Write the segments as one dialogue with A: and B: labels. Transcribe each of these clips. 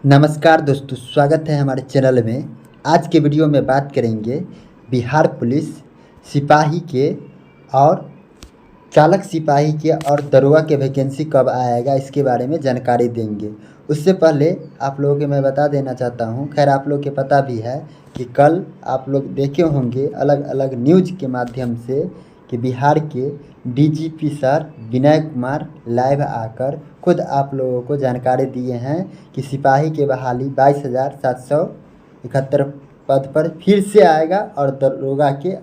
A: नमस्कार दोस्तों, स्वागत है हमारे चैनल में। आज के वीडियो में बात करेंगे बिहार पुलिस सिपाही के और चालक सिपाही के और दरोगा के वैकेंसी कब आएगा, इसके बारे में जानकारी देंगे। उससे पहले आप लोगों को मैं बता देना चाहता हूं, खैर आप लोग के पता भी है कि कल आप लोग देखे होंगे अलग अलग न्यूज के माध्यम से कि बिहार के DGP sir Vinay Kumar live आकर खुद आप लोगों को जानकारी दिए हैं कि सिपाही की बहाली 22,771 पद पर फिर से आएगा और दरोगा के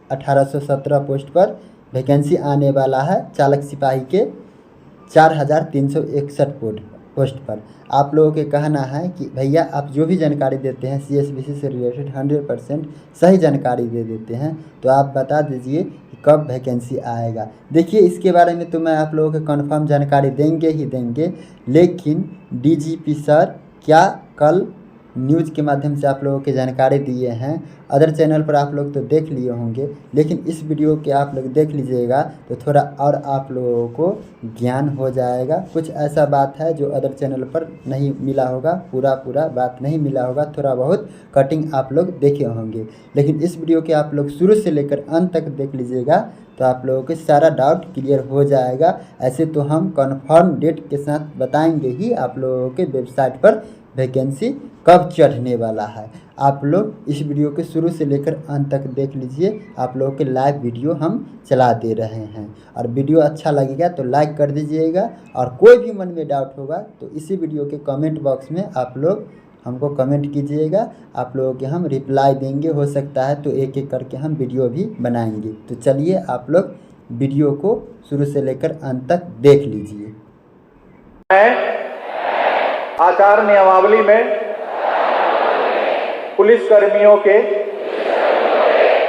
A: 1817 पोस्ट पर वैकेंसी आने वाला है। चालक सिपाही के 4,361 पोस्ट पर। आप लोगों के कहना है कि भैया आप जो भी जानकारी देते हैं CSBC से रिलेटेड 100% सही जानकारी दे देते हैं, तो आप बता दीजिए कि कब वैकेंसी आएगा। देखिए, इसके बारे में तो मैं आप लोगों को कंफर्म जानकारी देंगे ही देंगे, लेकिन डीजीपी सर क्या कल न्यूज़ के माध्यम से आप लोगों की जानकारी दिए हैं। अदर चैनल पर आप लोग तो देख लिए होंगे, लेकिन इस वीडियो के आप लोग देख लीजिएगा तो थोड़ा और आप लोगों को ज्ञान हो जाएगा। कुछ ऐसा बात है जो अदर चैनल पर नहीं मिला होगा, पूरा बात नहीं मिला होगा, थोड़ा बहुत कटिंग आप लोग देखे होंगे। लेकिन इस वीडियो के आप लोग शुरू से लेकर अंत तक देख लीजिएगा तो आप लोगों के सारा डाउट क्लियर हो जाएगा। ऐसे तो हम कन्फर्म डेट के साथ बताएंगे ही आप लोगों के वेबसाइट पर वैकेंसी कब चढ़ने वाला है। आप लोग इस वीडियो के शुरू से लेकर अंत तक देख लीजिए। आप लोगों के लाइव वीडियो हम चला दे रहे हैं, और वीडियो अच्छा लगेगा तो लाइक कर दीजिएगा। और कोई भी मन में डाउट होगा तो इसी वीडियो के कमेंट बॉक्स में आप लोग हमको कमेंट कीजिएगा। आप लोगों के हम रिप्लाई देंगे, हो सकता है तो एक एक करके हम वीडियो भी बनाएंगे। तो चलिए आप लोग वीडियो को शुरू से लेकर अंत तक देख लीजिए।
B: आचार नियमावली में पुलिस कर्मियों के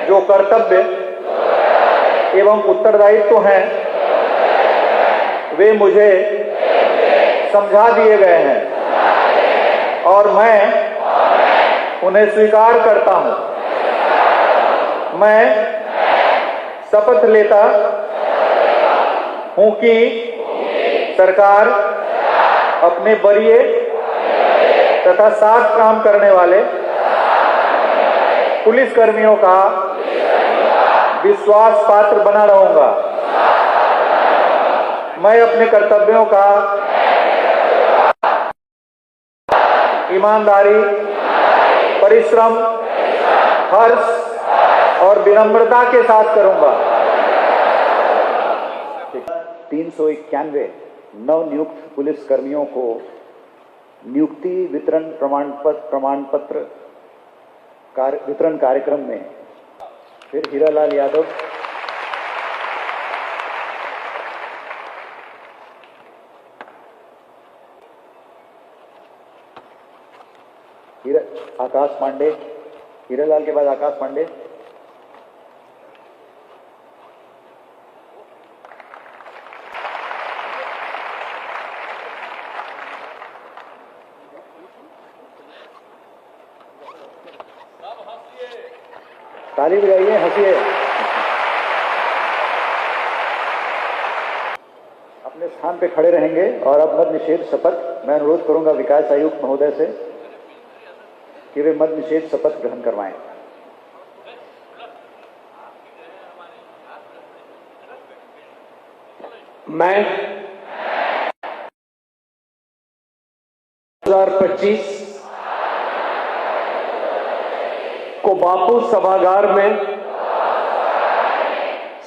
B: जो कर्तव्य एवं उत्तरदायित्व हैं वे मुझे समझा दिए गए हैं और मैं उन्हें स्वीकार करता हूं। मैं शपथ लेता हूं कि सरकार अपने वरीय तथा साथ काम करने वाले पुलिस कर्मियों का विश्वास पात्र बना रहूंगा। मैं अपने कर्तव्यों का ईमानदारी, परिश्रम, हर्ष और विनम्रता के साथ करूंगा। 391 नवनियुक्त पुलिस कर्मियों को नियुक्ति वितरण प्रमाण पत्र वितरण कार्यक्रम में फिर हीरालाल यादव आकाश पांडे, हीरालाल के बाद आकाश पांडे, ताली बजाइए, हंसिए। अपने स्थान पे खड़े रहेंगे और अब मद निषेध शपथ मैं अनुरोध करूंगा विकास आयुक्त महोदय से कि वे मद निषेध शपथ ग्रहण करवाएं।
C: मैं 2025 को बापू सभागार में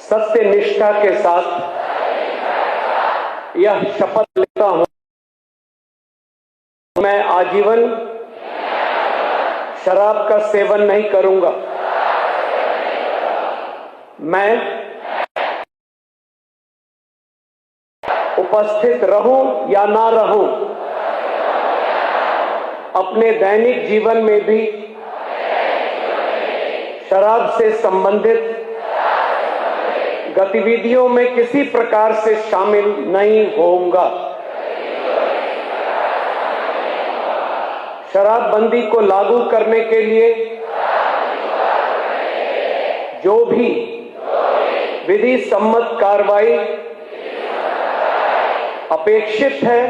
C: सत्य निष्ठा के साथ यह शपथ लेता हूं, मैं आजीवन शराब का सेवन नहीं करूंगा। मैं उपस्थित रहूं या ना रहूं, अपने दैनिक जीवन में भी शराब से संबंधित गतिविधियों में किसी प्रकार से शामिल नहीं होऊंगा। शराबबंदी को लागू करने के लिए जो भी विधि सम्मत कार्रवाई अपेक्षित है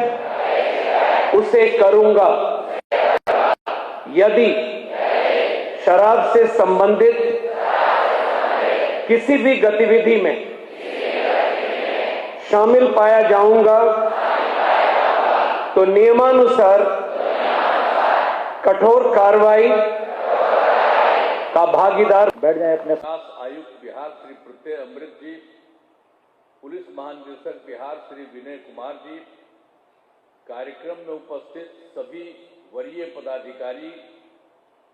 C: उसे करूंगा। यदि शराब से संबंधित किसी भी गतिविधि में शामिल पाया जाऊंगा तो नियमानुसार कठोर कार्रवाई का भागीदार।
B: बैठ जाए अपने।
D: आयुक्त बिहार श्री प्रत्यय अमृत जी, पुलिस महानिदेशक बिहार श्री विनय कुमार जी, कार्यक्रम में उपस्थित सभी वरीय पदाधिकारी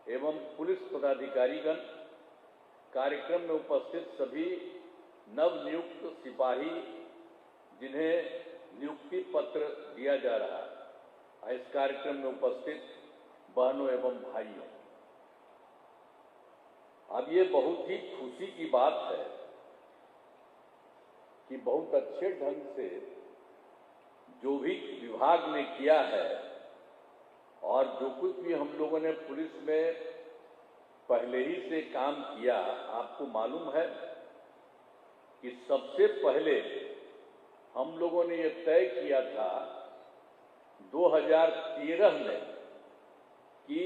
D: एवं पुलिस पदाधिकारीगण, कार्यक्रम में उपस्थित सभी नवनियुक्त सिपाही जिन्हें नियुक्ति पत्र दिया जा रहा है, इस कार्यक्रम में उपस्थित बहनों एवं भाइयों, अब ये बहुत ही खुशी की बात है कि बहुत अच्छे ढंग से जो भी विभाग ने किया है और जो कुछ भी हम लोगों ने पुलिस में पहले ही से काम किया, आपको मालूम है कि सबसे पहले हम लोगों ने ये तय किया था 2013 में कि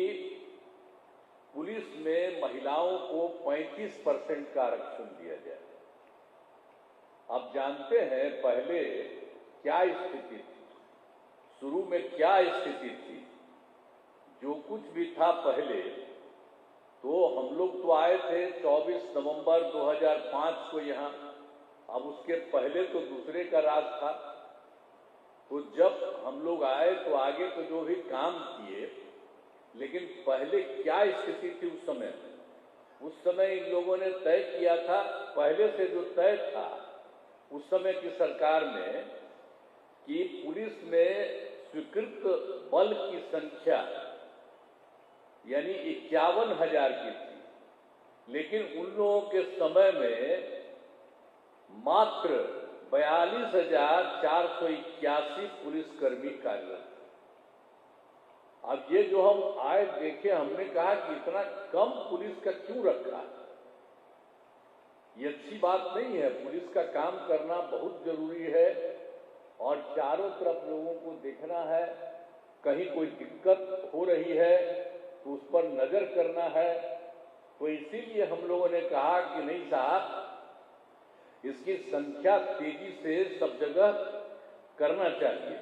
D: पुलिस में महिलाओं को 35% का आरक्षण दिया जाए। आप जानते हैं पहले क्या स्थिति थी, शुरू में क्या स्थिति थी। जो कुछ भी था पहले, तो हम लोग तो आए थे 24 नवंबर 2005 को यहाँ, अब उसके पहले तो दूसरे का राज था। तो जब हम लोग आए तो आगे तो जो भी काम किए, लेकिन पहले क्या स्थिति थी उस समय इन लोगों ने तय किया था, पहले से जो तय था उस समय की सरकार में, कि पुलिस में स्वीकृत बल की संख्या यानी 51,000 की थी, लेकिन उन लोगों के समय में मात्र 42,481 पुलिसकर्मी कार्यरत। अब ये जो हम आए देखे, हमने कहा कि इतना कम पुलिस का क्यों रखा, ये अच्छी बात नहीं है। पुलिस का काम करना बहुत जरूरी है और चारों तरफ लोगों को देखना है, कहीं कोई दिक्कत हो रही है तो उस पर नजर करना है। तो इसीलिए हम लोगों ने कहा कि नहीं साहब, इसकी संख्या तेजी से सब जगह करना चाहिए।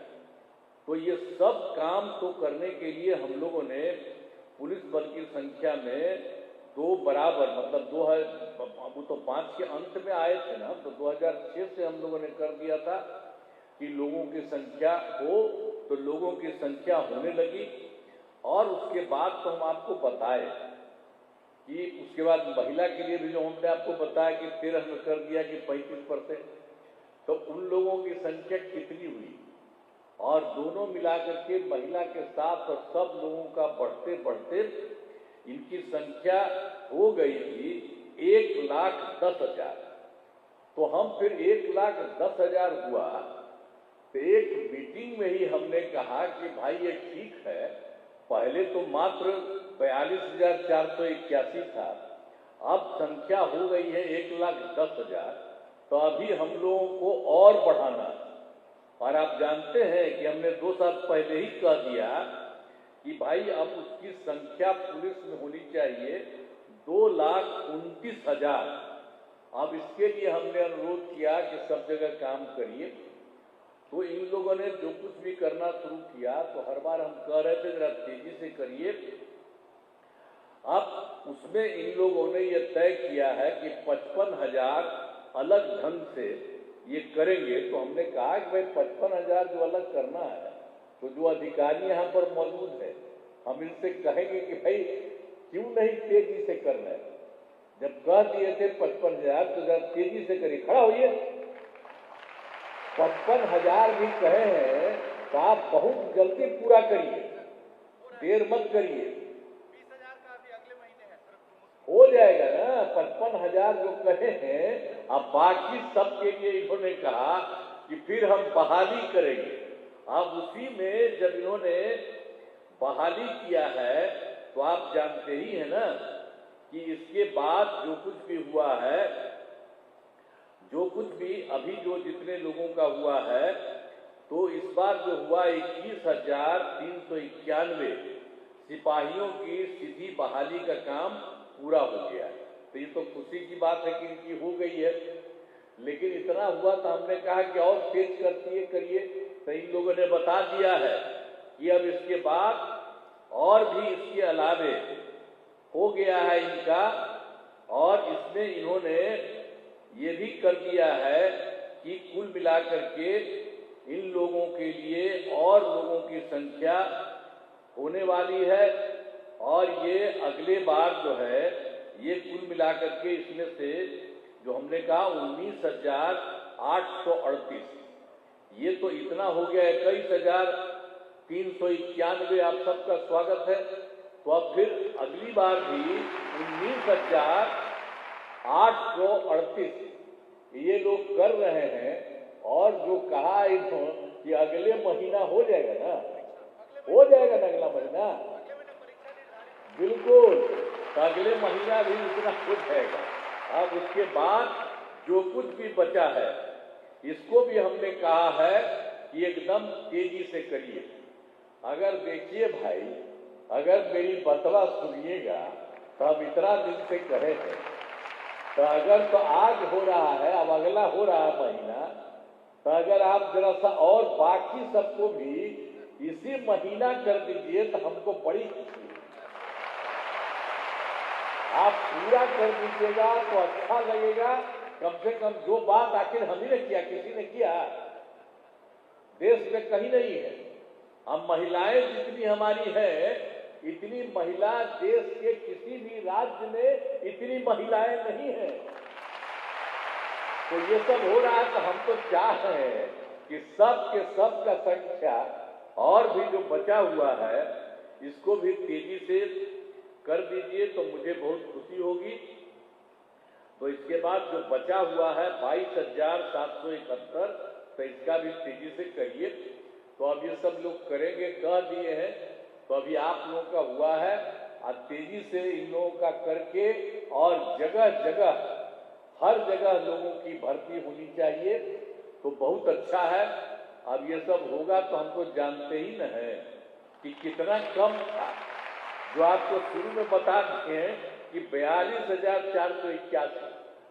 D: तो ये सब काम तो करने के लिए हम लोगों ने पुलिस बल की संख्या में 2 बराबर, मतलब 2 है, वो तो 5 के अंत में आए थे ना, तो 2006 से हम लोगों ने कर दिया था कि लोगों की संख्या हो, तो लोगों की संख्या होने लगी। और उसके बाद तो हम आपको बताए कि उसके बाद महिला के लिए भी जो हमने आपको बताया कि 13 में कर दिया कि 35%, तो उन लोगों की संख्या कितनी हुई, और दोनों मिलाकर के महिला के साथ और सब लोगों का बढ़ते बढ़ते इनकी संख्या हो गई थी 1,10,000। तो हम फिर 1,10,000 हुआ, तो एक मीटिंग में ही हमने कहा कि भाई ये ठीक है, पहले तो मात्र 42,481 था, अब संख्या हो गई है 1,10,000, तो अभी हम लोगों को और बढ़ाना। और आप जानते हैं कि हमने 2 साल पहले ही कह दिया कि भाई अब उसकी संख्या पुलिस में होनी चाहिए 2,29,000। अब इसके लिए हमने अनुरोध किया कि सब जगह काम करिए। तो इन लोगों ने जो कुछ भी करना शुरू किया, तो हर बार हम कह रहे थे जरा तेजी से करिए। अब उसमें इन लोगों ने ये तय किया है कि 55,000 अलग ढंग से ये करेंगे। तो हमने कहा कि भाई 55,000 जो अलग करना है, तो जो अधिकारी यहाँ पर मौजूद है, हम इनसे कहेंगे कि भाई क्यों नहीं तेजी से करना है। जब कह दिए थे 55,000, तो जरा तेजी से करिए, खड़ा होइए। 55,000 भी कहे हैं तो आप बहुत जल्दी पूरा करिए, देर मत करिए।
E: 20,000 का अभी अगले महीने है,
D: हो जाएगा ना। 55,000 जो कहे हैं, अब बाकी सब के लिए इन्होंने कहा कि फिर हम बहाली करेंगे। अब उसी में जब इन्होंने बहाली किया है, तो आप जानते ही है ना कि इसके बाद जो कुछ भी हुआ है, जो कुछ भी अभी जो जितने लोगों का हुआ है, तो इस बार जो हुआ 21,391 सिपाहियों की सीधी बहाली का काम पूरा हो गया है। तो ये तो खुशी की बात है कि इनकी हो गई है, लेकिन इतना हुआ तो हमने कहा कि और तेज करती करिए। तो इन लोगों ने बता दिया है कि अब इसके बाद और भी इसके अलावे हो गया है इनका, और इसमें इन्होंने ये भी कर दिया है कि कुल मिलाकर के इन लोगों के लिए और लोगों की संख्या होने वाली है, और ये अगले बार जो है ये कुल मिलाकर के इसमें से जो हमने कहा 19,838, ये तो इतना हो गया 21,391। आप सबका स्वागत है। तो अब फिर अगली बार भी 19,838 ये लोग कर रहे हैं, और जो कहा इन्होंने कि अगले महीना हो जाएगा ना, हो जाएगा ना अगला महीना, बिल्कुल, तो अगले महीना भी इतना हो जाएगा। अब उसके बाद जो कुछ भी बचा है इसको भी हमने कहा है कि एकदम तेजी से करिए। अगर देखिए भाई, अगर मेरी बतवा सुनिएगा तो हम इतना दिन से कहे हैं, तो अगर तो आज हो रहा है, अब अगला हो रहा है महीना, तो अगर आप जरा सा और बाकी सबको भी इसी महीना कर दीजिए तो हमको बड़ी खुशी है। आप पूरा कर दीजिएगा तो अच्छा लगेगा। कम से कम जो बात आखिर हम ही ने किया, किसी ने किया, देश में कहीं नहीं है। हम महिलाएं जितनी हमारी है, इतनी महिला देश के किसी भी राज्य में इतनी महिलाएं नहीं है। तो ये सब हो रहा है, तो हम तो चाह रहे हैं कि सब के सब का संख्या और भी जो बचा हुआ है इसको भी तेजी से कर दीजिए, तो मुझे बहुत खुशी होगी। तो इसके बाद जो बचा हुआ है 22,771, तो इसका भी तेजी से करिए। तो अब ये सब लोग करेंगे, कह दिए हैं, तो अभी आप लोगों का हुआ है, और तेजी से इन लोगों का करके, और जगह जगह हर जगह लोगों की भर्ती होनी चाहिए, तो बहुत अच्छा है। अब ये सब होगा तो हम तो जानते ही न है कि कितना कम था। जो आपको शुरू में बता दिए हैं कि 42,481,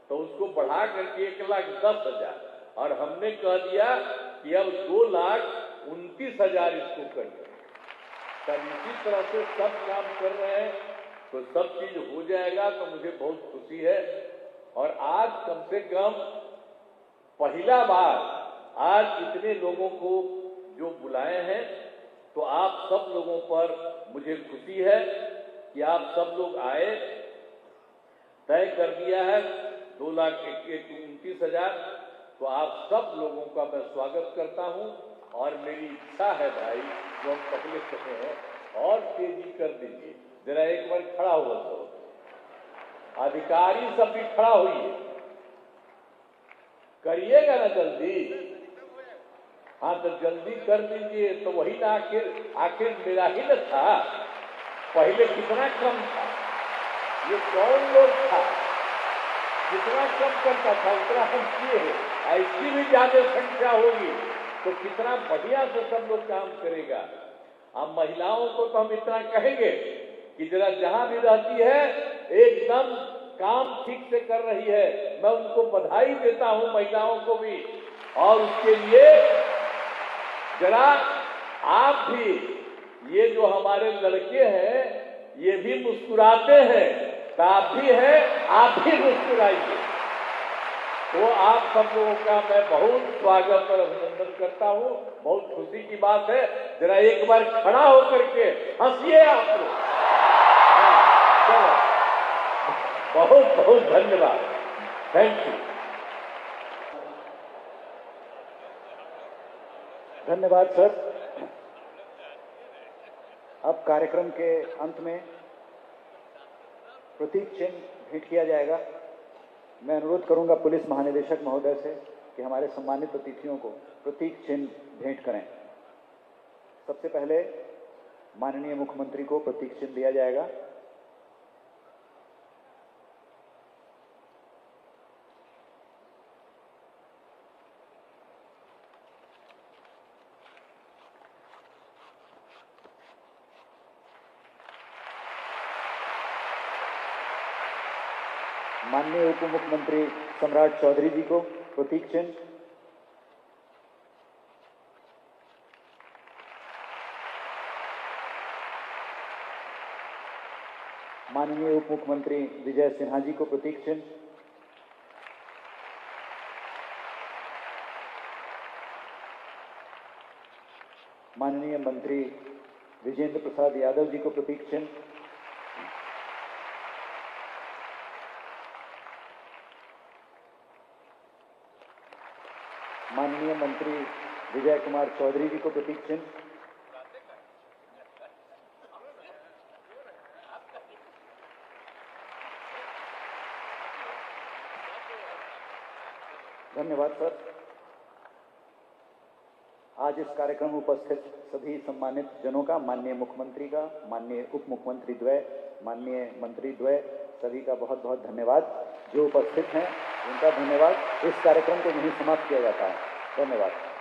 D: तो उसको बढ़ा करके 1,10,000, और हमने कह दिया कि अब 2,29,000 इसको कर दिया। तब इसी तरह से सब काम कर रहे हैं, तो सब चीज हो जाएगा, तो मुझे बहुत खुशी है। और आज कम से कम पहला बार आज इतने लोगों को जो बुलाए हैं, तो आप सब लोगों पर मुझे खुशी है कि आप सब लोग आए। तय कर दिया है 2,29,000, तो आप सब लोगों का मैं स्वागत करता हूं। और मेरी इच्छा है भाई, जो हम पहले कहे हैं, और तेजी कर दीजिए। जरा एक बार खड़ा हुआ तो अधिकारी सब भी खड़ा होइए, करिएगा ना जल्दी। हाँ, तो जल्दी कर दीजिए। तो वही ना, आखिर मेरा ही न था, पहले कितना कम था, ये कौन लोग था, कितना कम करता था उतना हम किए हैं। ऐसी भी ज्यादा संख्या होगी तो कितना बढ़िया से सब लोग काम करेगा। अब महिलाओं को तो हम इतना कहेंगे कि जरा जहां भी रहती है एकदम काम ठीक से कर रही है, मैं उनको बधाई देता हूं, महिलाओं को भी। और उसके लिए जरा आप भी, ये जो हमारे लड़के हैं ये भी मुस्कुराते हैं, तो आप भी हैं, आप भी मुस्कुराइए। तो आप सब लोगों का मैं बहुत स्वागत और अभिनंदन करता हूं। बहुत खुशी की बात है। जरा एक बार खड़ा होकर के हंसिए आप लोग। बहुत बहुत धन्यवाद, थैंक यू।
B: धन्यवाद सर। अब कार्यक्रम के अंत में प्रतीक चिन्ह भेंट किया जाएगा। मैं अनुरोध करूंगा पुलिस महानिदेशक महोदय से कि हमारे सम्मानित अतिथियों को प्रतीक चिन्ह भेंट करें। सबसे पहले माननीय मुख्यमंत्री को प्रतीक चिन्ह दिया जाएगा। माननीय उप मुख्यमंत्री सम्राट चौधरी जी को प्रतीक चिन्ह, माननीय उप मुख्यमंत्री विजय सिन्हा जी को प्रतीक चिन्ह, माननीय मंत्री विजेंद्र प्रसाद यादव जी को प्रतीक चिन्ह, माननीय मंत्री विजय कुमार चौधरी जी को प्रतीक चिन्ह, धन्यवाद सर। आज इस कार्यक्रम में उपस्थित सभी सम्मानित जनों का, माननीय मुख्यमंत्री का, माननीय उप मुख्यमंत्री द्वय, माननीय मंत्री द्वय, सभी का बहुत बहुत धन्यवाद। जो उपस्थित हैं उनका धन्यवाद। इस कार्यक्रम को यहीं समाप्त किया जाता है। धन्यवाद।